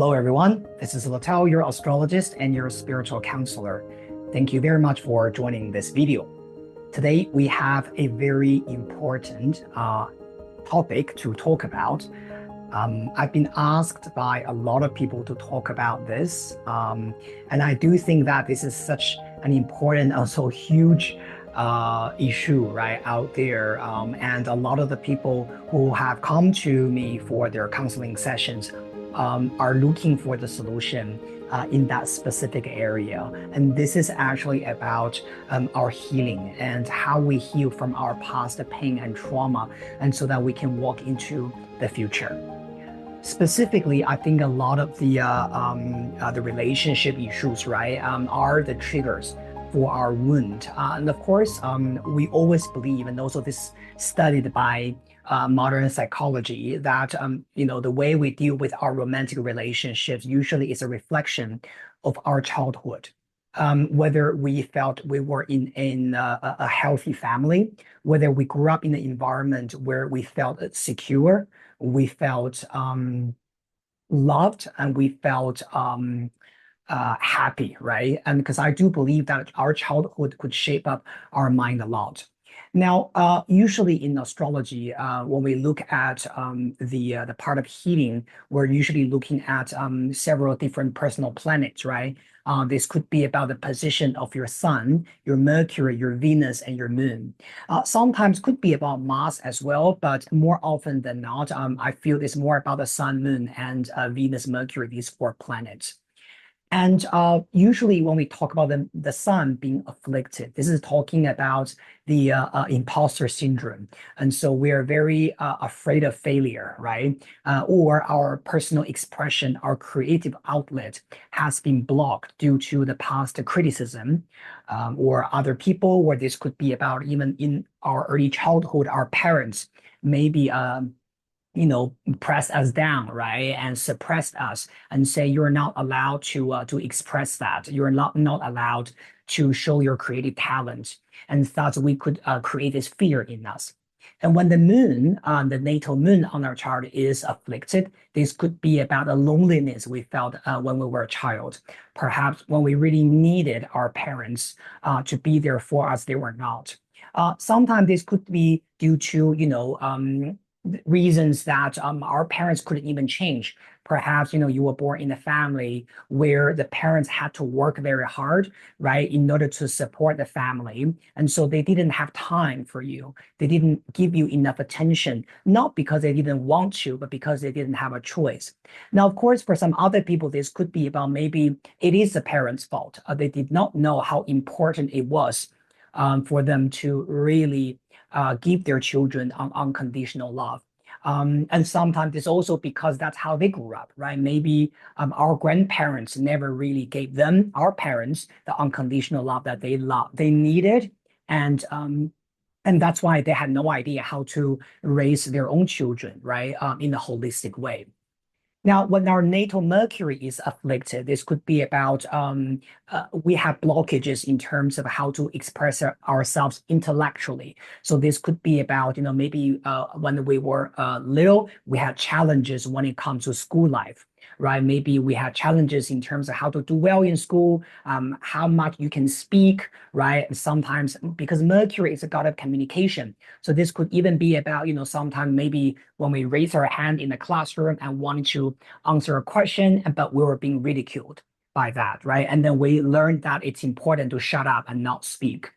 Hello, everyone. This is Letao, your astrologist and your spiritual counselor. Thank you very much for joining this video. Today, we have a very important topic to talk about. I've been asked by a lot of people to talk about this, and I do think that this is such an important, also huge issue right out there. And a lot of the people who have come to me for their counseling sessions are looking for the solution in that specific area. And this is actually about our healing and how we heal from our past pain and trauma, and so that we can walk into the future. Specifically, I think a lot of the relationship issues, right, are the triggers for our wound. And of course, we always believe, and also this studied by modern psychology, that the way we deal with our romantic relationships usually is a reflection of our childhood. Whether we felt we were in a healthy family, whether we grew up in an environment where we felt secure, we felt loved, and we felt happy, right? And because I do believe that our childhood could shape up our mind a lot. Now, usually in astrology, when we look at the part of healing, we're usually looking at several different personal planets, right? This could be about the position of your sun, your Mercury, your Venus, and your moon. Sometimes could be about Mars as well, but more often than not, I feel it's more about the sun, moon, and Venus, Mercury, these four planets. And usually when we talk about the sun being afflicted, this is talking about the imposter syndrome. And so we are very afraid of failure, right? Or our personal expression, our creative outlet has been blocked due to the past criticism or other people, or this could be about even in our early childhood, our parents maybe press us down, right, and suppress us, and say you're not allowed to express that. You're not allowed to show your creative talent, and thus we could create this fear in us. And when the moon, the natal moon on our chart is afflicted, this could be about the loneliness we felt when we were a child. Perhaps when we really needed our parents to be there for us, they were not. Sometimes this could be due to reasons that our parents couldn't even change. Perhaps you were born in a family where the parents had to work very hard, right, in order to support the family, and so they didn't have time for you. They didn't give you enough attention, not because they didn't want to, but because they didn't have a choice. Now, of course, for some other people, this could be about maybe it is the parents' fault. They did not know how important it was for them to really give their children unconditional love. And sometimes it's also because that's how they grew up, right? Maybe our grandparents never really gave them, our parents, the unconditional love that they needed. And that's why they had no idea how to raise their own children, right? In a holistic way. Now, when our natal Mercury is afflicted, this could be about we have blockages in terms of how to express ourselves intellectually. So this could be about, maybe when we were little, we had challenges when it comes to school life, right? Maybe we had challenges in terms of how to do well in school, how much you can speak, right? Sometimes because Mercury is a god of communication. So this could even be about, sometimes maybe when we raise our hand in the classroom and wanted to answer a question, but we were being ridiculed by that, right? And then we learned that it's important to shut up and not speak.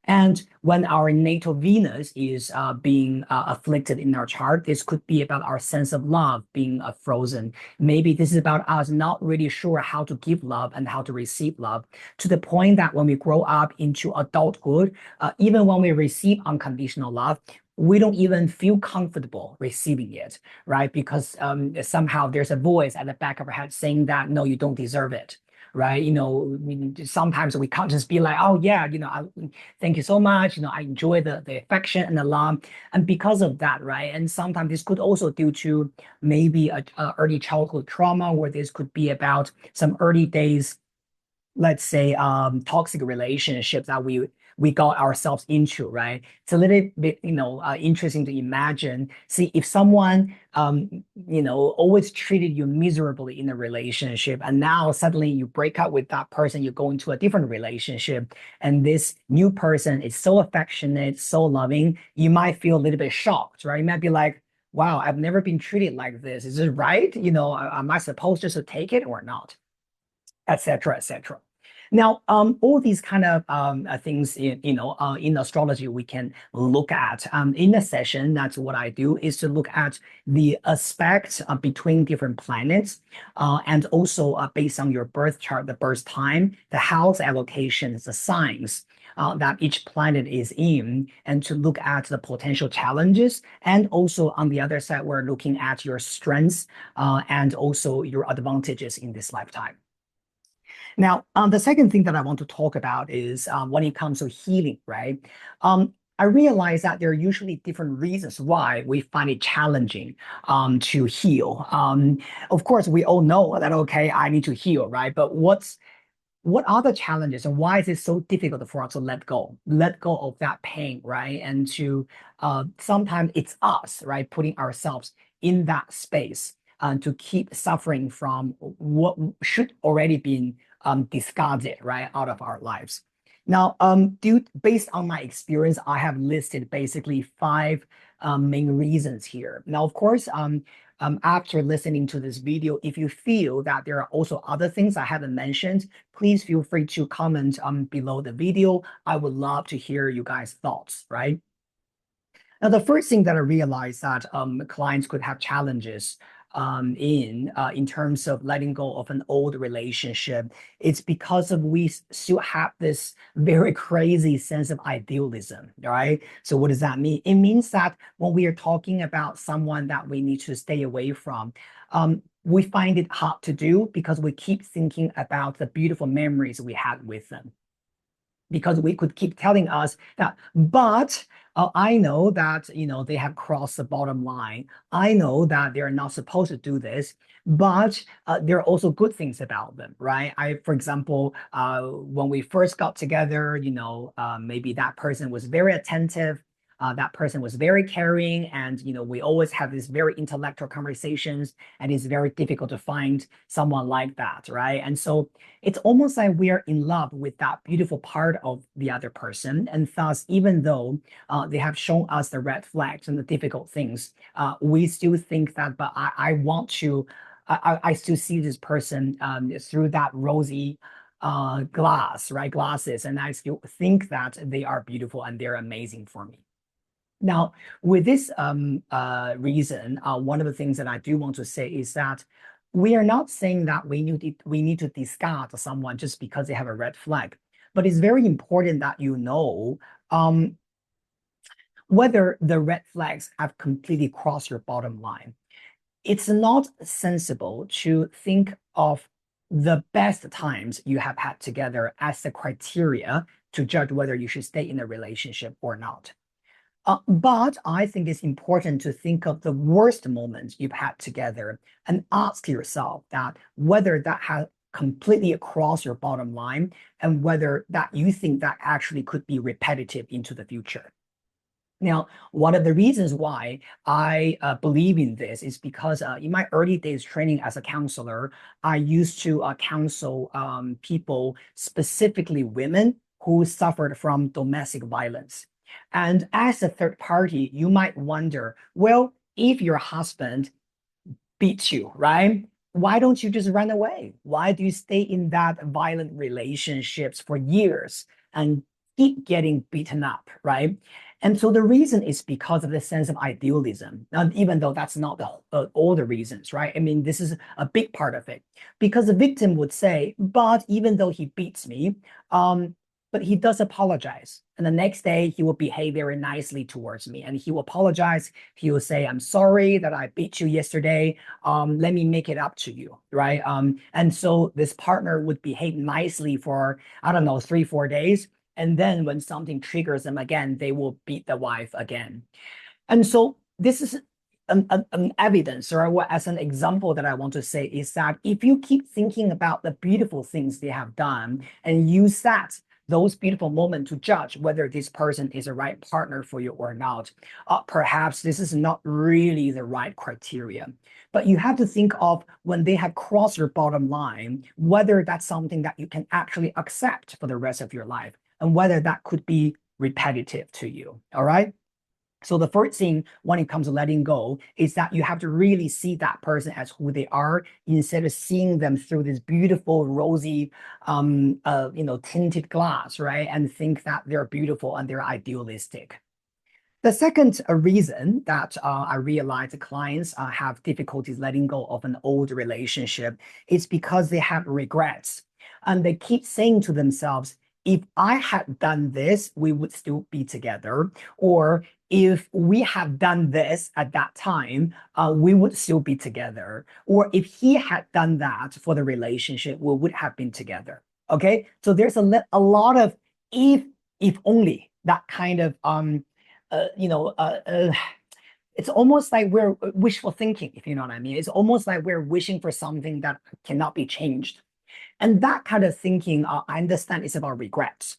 And when our natal Venus is being afflicted in our chart, this could be about our sense of love being frozen. Maybe this is about us not really sure how to give love and how to receive love, to the point that when we grow up into adulthood, even when we receive unconditional love, we don't even feel comfortable receiving it, right? Because somehow there's a voice at the back of our head saying that, no, you don't deserve it. Right. Sometimes we can't just be like, oh, yeah, thank you so much. I enjoy the affection and the love. And because of that, right. And sometimes this could also due to maybe a early childhood trauma, where this could be about some early days, let's say, toxic relationships that we got ourselves into, right? It's a little bit, interesting to imagine. See, if someone, always treated you miserably in a relationship, and now suddenly you break up with that person, you go into a different relationship, and this new person is so affectionate, so loving, you might feel a little bit shocked, right? You might be like, wow, I've never been treated like this. Is it right? Am I supposed just to take it or not? Et cetera, et cetera. Now, all these kind of things in astrology we can look at. In a session, that's what I do is to look at the aspects between different planets, and also based on your birth chart, the birth time, the house allocations, the signs that each planet is in, and to look at the potential challenges. And also on the other side, we're looking at your strengths and also your advantages in this lifetime. Now, the second thing that I want to talk about is when it comes to healing, right? I realize that there are usually different reasons why we find it challenging to heal. Of course, we all know that, okay, I need to heal, right? But what are the challenges and why is it so difficult for us to let go of that pain, right? And to sometimes it's us, right, putting ourselves in that space to keep suffering from what should already been discarded, right, out of our lives. Now, based on my experience, I have listed basically five main reasons here. Now, of course, after listening to this video, if you feel that there are also other things I haven't mentioned, please feel free to comment below the video. I would love to hear you guys' thoughts, right? Now, the first thing that I realized that clients could have challenges in terms of letting go of an old relationship, it's because of we still have this very crazy sense of idealism, right? So what does that mean? It means that when we are talking about someone that we need to stay away from, we find it hard to do because we keep thinking about the beautiful memories we had with them, because we could keep telling us that, but I know that they have crossed the bottom line. I know that they're not supposed to do this, but there are also good things about them, right? For example, when we first got together, maybe that person was very attentive. That person was very caring, and we always have these very intellectual conversations, and it's very difficult to find someone like that, right? And so it's almost like we are in love with that beautiful part of the other person, and thus, even though they have shown us the red flags and the difficult things, we still think that, but I want to, I still see this person through that rosy glass, right? Glasses, and I still think that they are beautiful and they're amazing for me. Now, with this reason, one of the things that I do want to say is that we are not saying that we need to discard someone just because they have a red flag, but it's very important that um, whether the red flags have completely crossed your bottom line. It's not sensible to think of the best times you have had together as the criteria to judge whether you should stay in a relationship or not. But I think it's important to think of the worst moments you've had together and ask yourself that whether that has completely across your bottom line and whether that you think that actually could be repetitive into the future. Now, one of the reasons why I believe in this is because in my early days training as a counselor, I used to counsel people, specifically women who suffered from domestic violence. And as a third party, you might wonder, well, if your husband beats you, right? Why don't you just run away? Why do you stay in that violent relationships for years and keep getting beaten up, right? And so the reason is because of the sense of idealism, and even though that's not all the reasons, right? I mean, this is a big part of it, because the victim would say, but even though he beats me, but he does apologize. And the next day, he will behave very nicely towards me. And he will apologize. He will say, I'm sorry that I beat you yesterday. Let me make it up to you, right? And so this partner would behave nicely for, I don't know, 3-4 days. And then when something triggers them again, they will beat the wife again. And so this is an evidence, or as an example that I want to say is that if you keep thinking about the beautiful things they have done and use that those beautiful moments to judge whether this person is a right partner for you or not. Perhaps this is not really the right criteria. But you have to think of when they have crossed your bottom line, whether that's something that you can actually accept for the rest of your life and whether that could be repetitive to you. All right. So the first thing when it comes to letting go is that you have to really see that person as who they are instead of seeing them through this beautiful, rosy, tinted glass, right? And think that they're beautiful and they're idealistic. The second reason that I realize the clients have difficulties letting go of an old relationship is because they have regrets. And they keep saying to themselves, if I had done this, we would still be together. Or if we have done this at that time, we would still be together. Or if he had done that for the relationship, we would have been together. Okay. So there's a lot of if, if only that kind of uh, you know, uh, uh, it's almost like we're wishful thinking, if you know what I mean. It's almost like we're wishing for something that cannot be changed. And that kind of thinking, I understand, is about regrets.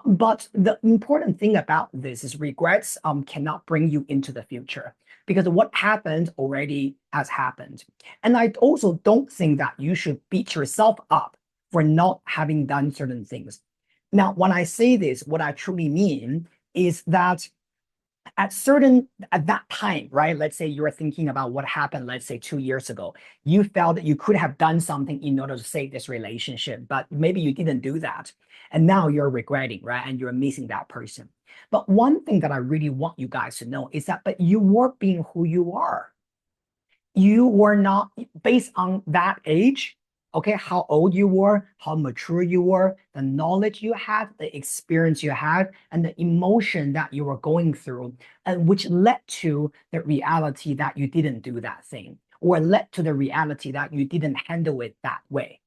But the important thing about this is regrets cannot bring you into the future because what happened already has happened. And I also don't think that you should beat yourself up for not having done certain things. Now, when I say this, what I truly mean is that at that time, right? Let's say you're thinking about what happened, let's say 2 years ago. You felt that you could have done something in order to save this relationship, but maybe you didn't do that. And now you're regretting, right? And you're missing that person. But one thing that I really want you guys to know is that, but you were being who you are. You were not based on that age, okay, how old you were, how mature you were, the knowledge you had, the experience you had, and the emotion that you were going through, and which led to the reality that you didn't do that thing, or led to the reality that you didn't handle it that way.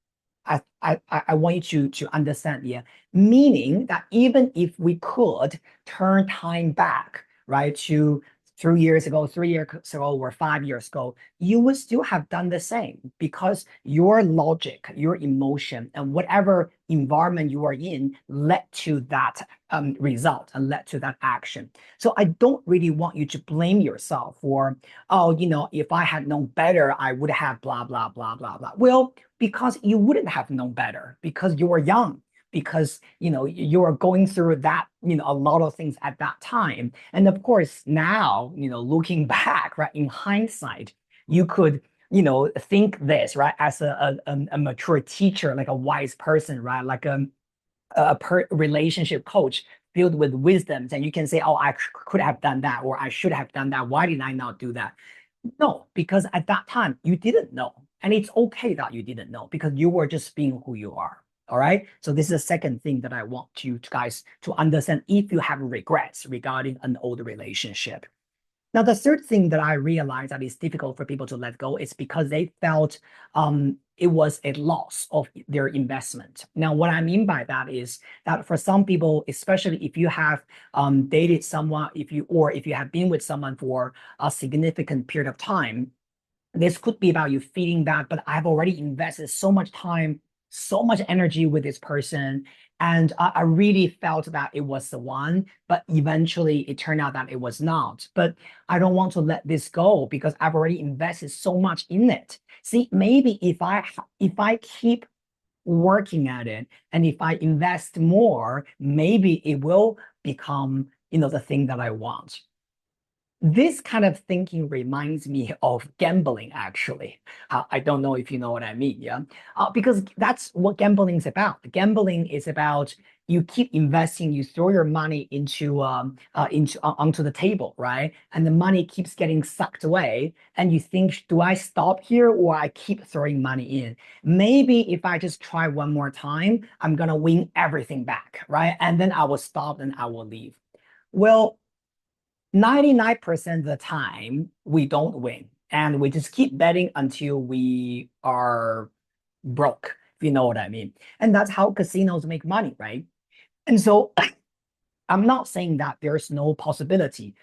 I want you to understand, yeah, meaning that even if we could turn time back, right, to 3 years ago, 3 years ago, or 5 years ago, you would still have done the same because your logic, your emotion, and whatever environment you are in led to that result and led to that action. So I don't really want you to blame yourself for, oh, if I had known better, I would have blah, blah, blah, blah, blah. Well, because you wouldn't have known better because you were young because you are going through that a lot of things at that time. And of course now looking back, right, in hindsight, you could think this, right, as a mature teacher, like a wise person, right, like relationship coach filled with wisdoms, and you can say, oh, I could have done that, or I should have done that, why did I not do that? No, because at that time you didn't know. And it's okay that you didn't know because you were just being who you are. All right. So this is the second thing that I want you guys to understand if you have regrets regarding an old relationship. Now, the third thing that I realized that is difficult for people to let go is because they felt it was a loss of their investment. Now, what I mean by that is that for some people, especially if you have dated someone, if you have been with someone for a significant period of time, this could be about you feeling that, but I've already invested so much time, so much energy with this person. And I really felt that it was the one, but eventually it turned out that it was not. But I don't want to let this go because I've already invested so much in it. See, maybe if I keep working at it and if I invest more, maybe it will become, the thing that I want. This kind of thinking reminds me of gambling, actually. I don't know if you know what I mean, yeah? Because that's what gambling is about. Gambling is about you keep investing, you throw your money onto the table, right? And the money keeps getting sucked away, and you think, do I stop here or I keep throwing money in? Maybe if I just try one more time, I'm gonna win everything back, right? And then I will stop and I will leave. Well, 99% of the time, we don't win. And we just keep betting until we are broke, if you know what I mean. And that's how casinos make money, right? And so I'm not saying that there's no possibility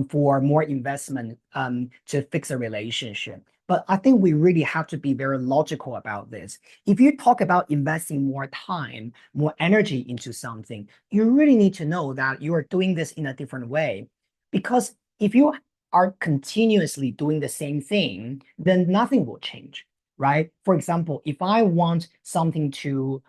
for more investment to fix a relationship. But I think we really have to be very logical about this. If you talk about investing more time, more energy into something, you really need to know that you are doing this in a different way. Because if you are continuously doing the same thing, then nothing will change, right? For example, if I want something to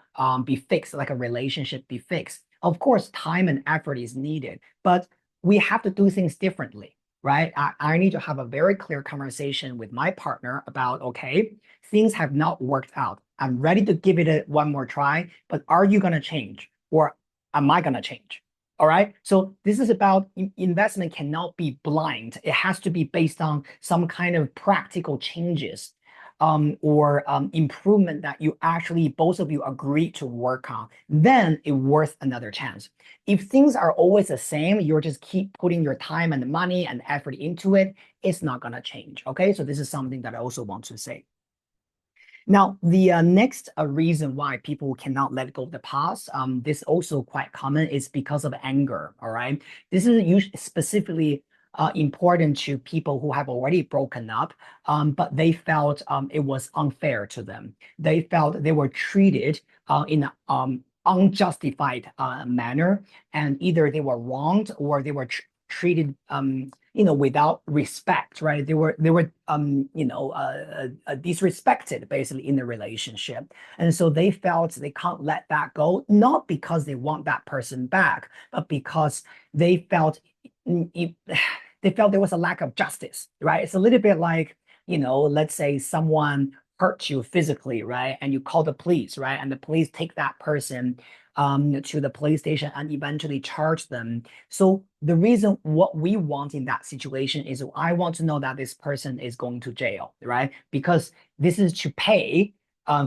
be fixed, like a relationship be fixed, of course, time and effort is needed, but we have to do things differently, right? I need to have a very clear conversation with my partner about, okay, things have not worked out. I'm ready to give it one more try, but are you going to change or am I going to change? All right. So this is about investment cannot be blind. It has to be based on some kind of practical changes or improvement that you actually both of you agree to work on, then it's worth another chance. If things are always the same, you're just keep putting your time and money and effort into it, it's not gonna change. Okay, so this is something that I also want to say. Now, the next reason why people cannot let go of the past, this also quite common, is because of anger. All right, this is usually specifically important to people who have already broken up, but they felt it was unfair to them. They felt they were treated in an unjustified manner, and either they were wronged or they were treated without respect, right? They were disrespected basically in the relationship. And so they felt they can't let that go, not because they want that person back, but because they felt it, they felt there was a lack of justice, right? It's a little bit like, let's say someone hurt you physically, right? And you call the police, right? And the police take that person to the police station and eventually charge them. So the reason what we want in that situation is I want to know that this person is going to jail, right? Because this is to pay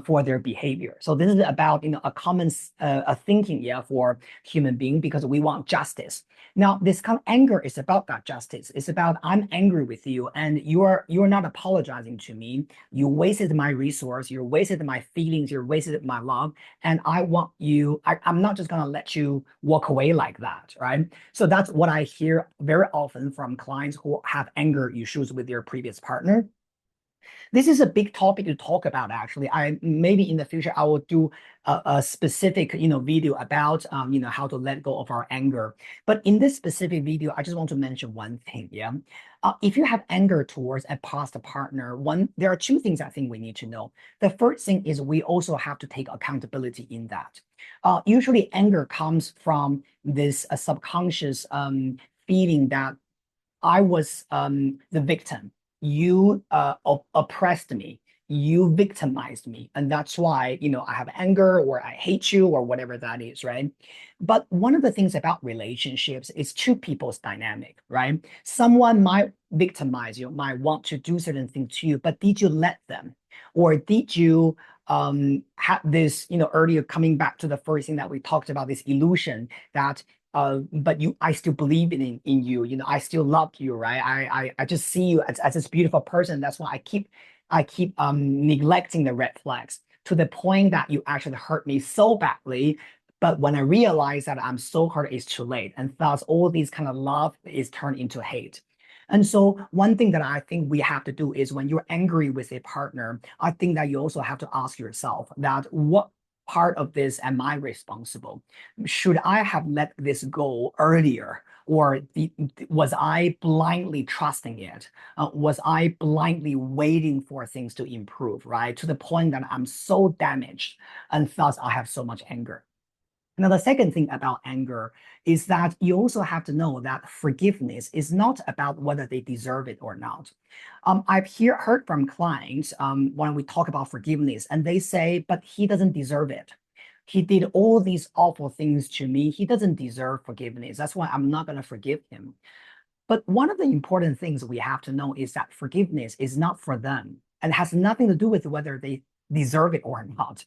for their behavior. So this is about a common a thinking, yeah, for human being because we want justice. Now, this kind of anger is about that justice. It's about I'm angry with you and you're not apologizing to me. You wasted my resource, you wasted my feelings, you wasted my love, and I want you. I'm not just gonna let you walk away like that, right? So that's what I hear very often from clients who have anger issues with their previous partner. This is a big topic to talk about, actually. I maybe in the future I will do a specific, video about, how to let go of our anger. But in this specific video, I just want to mention one thing. Yeah, if you have anger towards a past partner, there are two things I think we need to know. The first thing is we also have to take accountability in that. Usually, anger comes from this subconscious feeling that I was the victim. You oppressed me. You victimized me. And that's why, I have anger or I hate you or whatever that is, right? But one of the things about relationships is two people's dynamic, right? Someone might victimize you, might want to do certain things to you, but did you let them? Or did you have this, earlier coming back to the first thing that we talked about, this illusion that but I still believe in you. I still love you, right? I just see you as this beautiful person. That's why I keep neglecting the red flags to the point that you actually hurt me so badly. But when I realize that I'm so hurt, it's too late. And thus all these kind of love is turned into hate. And so one thing that I think we have to do is when you're angry with a partner, I think that you also have to ask yourself that what part of this am I responsible? Should I have let this go earlier? Or was I blindly trusting it? Was I blindly waiting for things to improve, right? To the point that I'm so damaged and thus I have so much anger. Now, the second thing about anger is that you also have to know that forgiveness is not about whether they deserve it or not. I've heard from clients when we talk about forgiveness, and they say, but he doesn't deserve it. He did all these awful things to me. He doesn't deserve forgiveness. That's why I'm not going to forgive him. But one of the important things we have to know is that forgiveness is not for them and has nothing to do with whether they deserve it or not.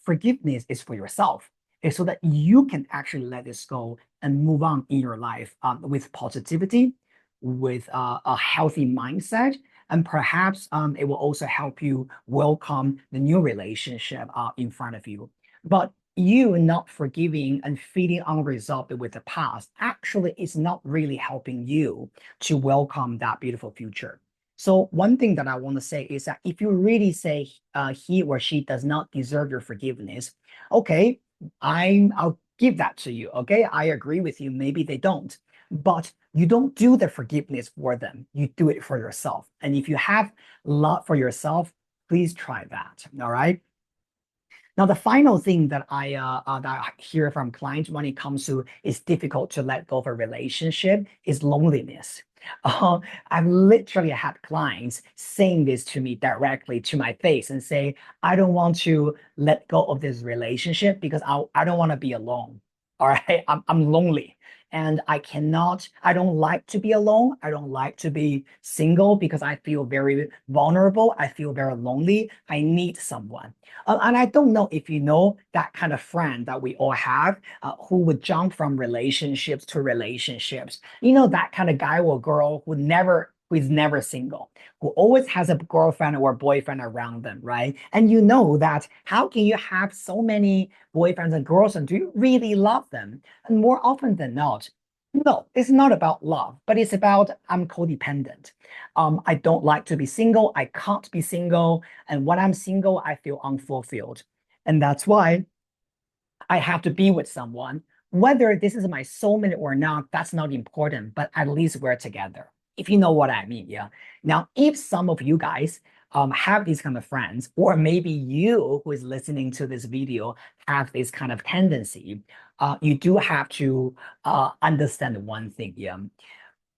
Forgiveness is for yourself. It's so that you can actually let this go and move on in your life with positivity, with a healthy mindset, and perhaps it will also help you welcome the new relationship in front of you. But you not forgiving and feeling unresolved with the past actually is not really helping you to welcome that beautiful future. So one thing that I want to say is that if you really say he or she does not deserve your forgiveness, okay, I'll give that to you. Okay, I agree with you. Maybe they don't, but you don't do the forgiveness for them. You do it for yourself. And if you have love for yourself, please try that. All right. Now, the final thing that I hear from clients when it comes to it's difficult to let go of a relationship is loneliness. Uh, I've literally had clients saying this to me directly to my face and say, I don't want to let go of this relationship because I don't want to be alone. All right. I'm lonely and I don't like to be alone. I don't like to be single because I feel very vulnerable. I feel very lonely. I need someone. And I don't know if you know that kind of friend that we all have who would jump from relationships to relationships. You know, that kind of guy or girl who is never single, who always has a girlfriend or boyfriend around them, right? And you know that how can you have so many boyfriends and girlfriends? Do you really love them? And more often than not, no, it's not about love, but it's about I'm codependent. I don't like to be single. I can't be single. And when I'm single, I feel unfulfilled. And that's why I have to be with someone. Whether this is my soulmate or not, that's not important, but at least we're together. If you know what I mean, yeah. Now, if some of you guys have these kind of friends, or maybe you who is listening to this video have this kind of tendency, you do have to understand one thing, yeah.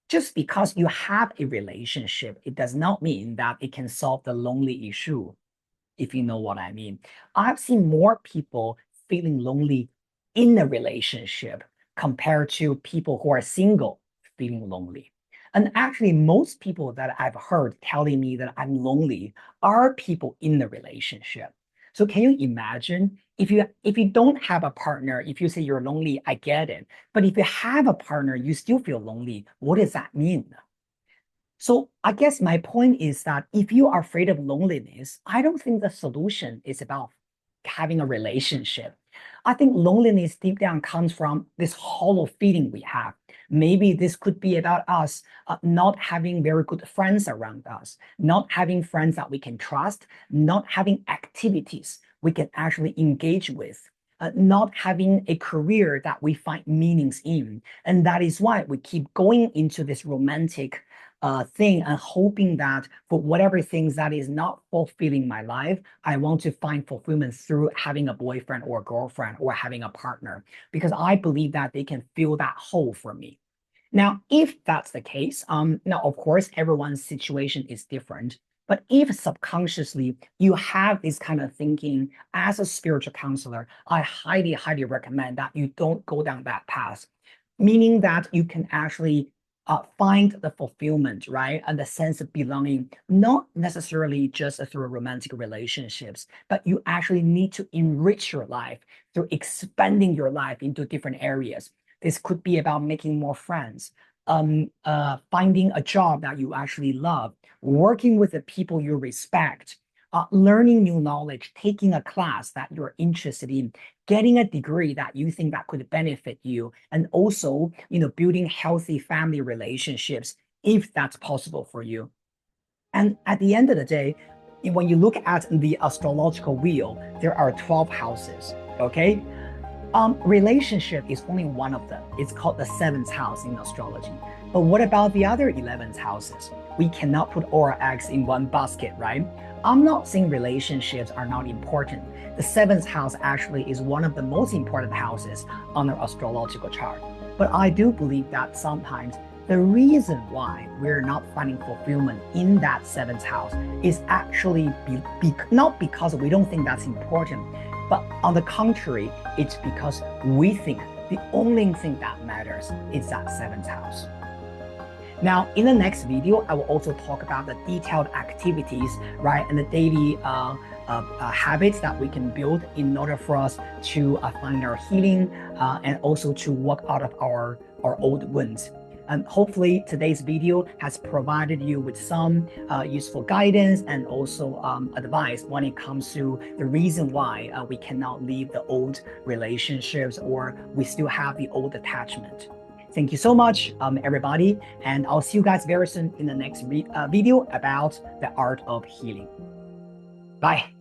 Just because you have a relationship, it does not mean that it can solve the lonely issue, if you know what I mean. I've seen more people feeling lonely in a relationship compared to people who are single feeling lonely. And actually, most people that I've heard telling me that I'm lonely are people in the relationship. So can you imagine if you don't have a partner, if you say you're lonely, I get it. But if you have a partner, you still feel lonely. What does that mean? So I guess my point is that if you are afraid of loneliness, I don't think the solution is about having a relationship. I think loneliness deep down comes from this hollow feeling we have. Maybe this could be about us not having very good friends around us, not having friends that we can trust, not having activities we can actually engage with. Not having a career that we find meanings in. And that is why we keep going into this romantic thing and hoping that for whatever things that is not fulfilling my life, I want to find fulfillment through having a boyfriend or a girlfriend or having a partner because I believe that they can fill that hole for me. Now, if that's the case, now of course everyone's situation is different. But if subconsciously you have this kind of thinking as a spiritual counselor, I highly, highly recommend that you don't go down that path, meaning that you can actually find the fulfillment, right? And the sense of belonging, not necessarily just through romantic relationships, but you actually need to enrich your life through expanding your life into different areas. This could be about making more friends, finding a job that you actually love, working with the people you respect, learning new knowledge, taking a class that you're interested in, getting a degree that you think that could benefit you, and also, building healthy family relationships if that's possible for you. And at the end of the day, when you look at the astrological wheel, there are 12 houses, okay? Relationship is only one of them. It's called the seventh house in astrology. But what about the other 11 houses? We cannot put all our eggs in one basket, right? I'm not saying relationships are not important. The seventh house actually is one of the most important houses on our astrological chart. But I do believe that sometimes the reason why we're not finding fulfillment in that seventh house is actually not because we don't think that's important, but on the contrary, it's because we think the only thing that matters is that seventh house. Now, in the next video, I will also talk about the detailed activities, right, and the daily habits that we can build in order for us to find our healing and also to work out of our old wounds. And hopefully today's video has provided you with some useful guidance and also advice when it comes to the reason why we cannot leave the old relationships or we still have the old attachment. Thank you so much, everybody. And I'll see you guys very soon in the next video about the art of healing. Bye.